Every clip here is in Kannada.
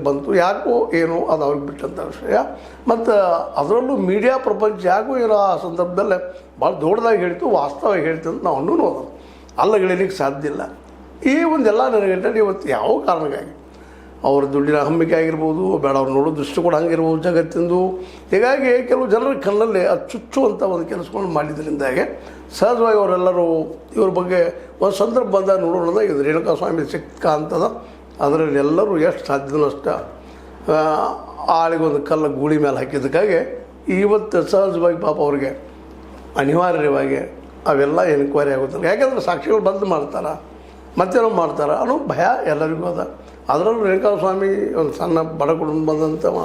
ನಿರ್ದೇಶನಕ್ಕೆ ಬಂತು, ಯಾಕೋ ಏನೋ ಅದು ಅವ್ರಿಗೆ ಬಿಟ್ಟಂಥ ವಿಷಯ. ಮತ್ತು ಅದರಲ್ಲೂ ಮೀಡಿಯಾ ಪ್ರಪಂಚ ಯಾಕೋ ಏನೋ ಆ ಸಂದರ್ಭದಲ್ಲೇ ಭಾಳ ದೊಡ್ಡದಾಗಿ ಹೇಳ್ತು, ವಾಸ್ತವವಾಗಿ ಹೇಳ್ತು ಅಂತ ನಾವು ಅನ್ನೋದು ಅಲ್ಲಗಳಿಲಿಕ್ಕೆ ಸಾಧ್ಯ ಇಲ್ಲ. ಈ ಒಂದೆಲ್ಲ ನನಗೆ ಇವತ್ತು ಯಾವ ಕಾರಣಕ್ಕಾಗಿ ಅವ್ರ ದುಡ್ಡಿನ ಹಮ್ಮಿಕೆ ಆಗಿರ್ಬೋದು, ಬೇಡ ಅವ್ರು ನೋಡೋ ದೃಷ್ಟಿಕೋನ ಹಂಗಿರ್ಬೋದು ಜಗತ್ತಿಂದು. ಹೀಗಾಗಿ ಕೆಲವು ಜನರ ಕಣ್ಣಲ್ಲಿ ಅದು ಚುಚ್ಚುವಂಥ ಒಂದು ಕೆಲಸಗಳನ್ನು ಮಾಡಿದ್ರಿಂದಾಗೆ ಸಹಜವಾಗಿ ಅವರೆಲ್ಲರೂ ಇವ್ರ ಬಗ್ಗೆ ಒಂದು ಸಂದರ್ಭ ಬಂದಾಗ ನೋಡೋಣ. ಇದು ರೇಣುಕಾ ಸ್ವಾಮಿ ಸಿಕ್ಕ ಅಂತದ, ಅದರಲ್ಲಿ ಎಲ್ಲರೂ ಎಷ್ಟು ಸಾಧ್ಯನೋ ಅಷ್ಟು ಆಳಿಗೊಂದು ಕಲ್ಲು ಗೂಳಿ ಮೇಲೆ ಹಾಕಿದ್ದಕ್ಕಾಗಿ ಇವತ್ತು ಸಹಜವಾಗಿ ಪಾಪ ಅವ್ರಿಗೆ ಅನಿವಾರ್ಯವಾಗಿ ಅವೆಲ್ಲ ಎನ್ಕ್ವೈರಿ ಆಗುತ್ತಲ್ಲ. ಯಾಕೆಂದರೆ ಸಾಕ್ಷಿಗಳು ಬಂದು ಮಾಡ್ತಾರೆ, ಮತ್ತೇನೋ ಮಾಡ್ತಾರೆ ಅನ್ನೋ ಭಯ ಎಲ್ಲರಿಗೂ ಅದ. ಅದರಲ್ಲೂ ರೇಣುಕಾ ಸ್ವಾಮಿ ಒಂದು ಸಣ್ಣ ಬಡ ಕುಟುಂಬ ಬಂದಂಥವ,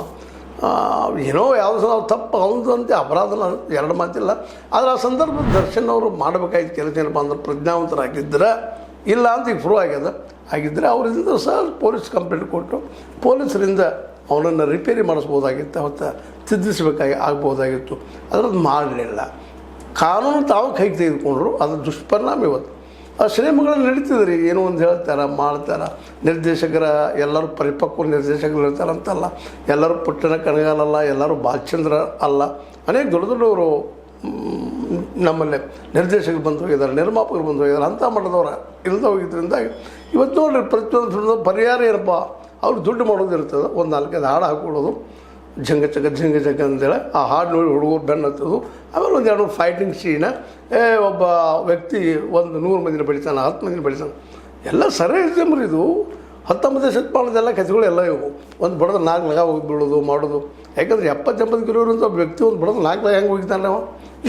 ಏನೋ ಯಾವುದೋ ಸಲ ತಪ್ಪು ಅವನದಂತೆ ಅಪರಾಧನ ಎರಡು ಮಾತಿಲ್ಲ. ಆದರೆ ಆ ಸಂದರ್ಭದ ದರ್ಶನ್ ಅವರು ಮಾಡಬೇಕಾಯ್ತು ಕೆಲಸ ಏನಪ್ಪ ಅಂದ್ರೆ ಪ್ರಜ್ಞಾವಂತರಾಗಿದ್ದರೆ, ಇಲ್ಲ ಅಂತ ಈಗ ಪ್ರೂವ್ ಆಗ್ಯದ. ಆಗಿದ್ದರೆ ಅವರಿಂದ ಸಹ ಪೊಲೀಸ್ ಕಂಪ್ಲೇಂಟ್ ಕೊಟ್ಟು ಪೊಲೀಸರಿಂದ ಅವನನ್ನು ರಿಪೇರಿ ಮಾಡಿಸ್ಬೋದಾಗಿತ್ತು, ಅವತ್ತು ಆಗ್ಬೋದಾಗಿತ್ತು. ಅದರದ್ದು ಮಾಡಲಿಲ್ಲ. ಕಾನೂನು ತಾವು ಕೈಗೆ ತೆಗೆದುಕೊಂಡ್ರು, ಅದ್ರ ದುಷ್ಪರಿಣಾಮ ಇವತ್ತು ಆ ಸಿನಿಮಾಗಳು ನಡೀತಿದ್ರಿ. ಏನೋ ಒಂದು ಹೇಳ್ತಾರೆ, ಮಾಡ್ತಾರೆ. ನಿರ್ದೇಶಕರ ಎಲ್ಲರೂ ಪರಿಪಕ್ವ ನಿರ್ದೇಶಕರು ಇರ್ತಾರಂತಲ್ಲ, ಎಲ್ಲರೂ ಪುಟ್ಟಣ ಕಣಗಾಲಲ್ಲ, ಎಲ್ಲರೂ ಬಾಲಚಂದ್ರ ಅಲ್ಲ. ಅನೇಕ ದೊಡ್ಡ ದೊಡ್ಡವರು ನಮ್ಮಲ್ಲಿ ನಿರ್ದೇಶಕರು ಬಂದು ಹೋಗಿದ್ದಾರೆ, ನಿರ್ಮಾಪಕರು ಬಂದು ಹೋಗಿದ್ದಾರೆ. ಅಂಥ ಮಟ್ಟದವ್ರು ಇಲ್ಲದೆ ಹೋಗಿದ್ದರಿಂದ ಇವತ್ತು ನೋಡ್ರಿ ಪ್ರತಿಯೊಂದು ಪರಿಹಾರ ಏನಪ್ಪ, ಅವ್ರು ದುಡ್ಡು ಮಾಡೋದು ಇರ್ತದೆ. ಒಂದು 4-5 ಹಾಡು ಹಾಕ್ಕೊಡೋದು, ಝಂಗ ಚಕ ಅಂತೇಳಿ ಆ ಹಾಡು ನೋಡಿ ಹುಡುಗರು ಬೆನ್ನು ಹತ್ತೋದು. ಆಮೇಲೆ ಒಂದು 2 ಫೈಟಿಂಗ್ ಸೀನ, ಒಬ್ಬ ವ್ಯಕ್ತಿ ಒಂದು 100 ಮಂದಿನ ಬೆಳಿತಾನೆ, 10 ಮಂದಿನ ಬೆಳಿತಾನೆ. ಎಲ್ಲ ಸರಿ ಇರ್ತಮ್ರಿ. ಇದು 19ನೇ ಶತಮಾನದೆಲ್ಲ ಕಥೆಗಳು ಎಲ್ಲ ಇವು. ಒಂದು ಬಡದ 4 ಲಗ ಹೋಗಿ ಬೀಳೋದು ಮಾಡೋದು. ಯಾಕಂದರೆ 70-80 ಕಿಲೋಮೀಟರ್ ಒಬ್ಬ ವ್ಯಕ್ತಿ ಒಂದು ಬಡದ 4 ಲಗ ಹೆಂಗೆ ಹೋಗಿದ್ದಾನೆ ನಾವು,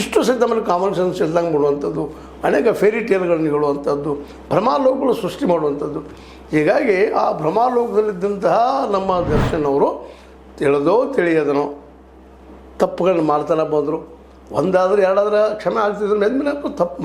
ಇಷ್ಟು ಸಹಿತ ಆಮೇಲೆ ಕಾಮನ್ ಸೆನ್ಸ್ ಇಲ್ದಂಗೆ ಬಿಡುವಂಥದ್ದು, ಅನೇಕ ಫೇರಿ ಟೇಲ್ಗಳನ್ನು ಹೇಳುವಂಥದ್ದು, ಭ್ರಮಾಲೋಕಗಳು ಸೃಷ್ಟಿ ಮಾಡುವಂಥದ್ದು. ಹೀಗಾಗಿ ಆ ಭ್ರಮಾಲೋಕದಲ್ಲಿದ್ದಂತಹ ನಮ್ಮ ದರ್ಶನ್ ಅವರು ತಿಳಿದೋ ತಿಳಿಯದನೋ ತಪ್ಪುಗಳನ್ನ ಮಾಡ್ತಾನೆ ಬಂದರು. ಒಂದಾದ್ರೆ ಎರಡಾದ್ರೆ ಕ್ಷಮೆ ಆಗ್ತಿದ್ರು, ಮೆದ್ಮೇಲೆ ತಪ್ಪು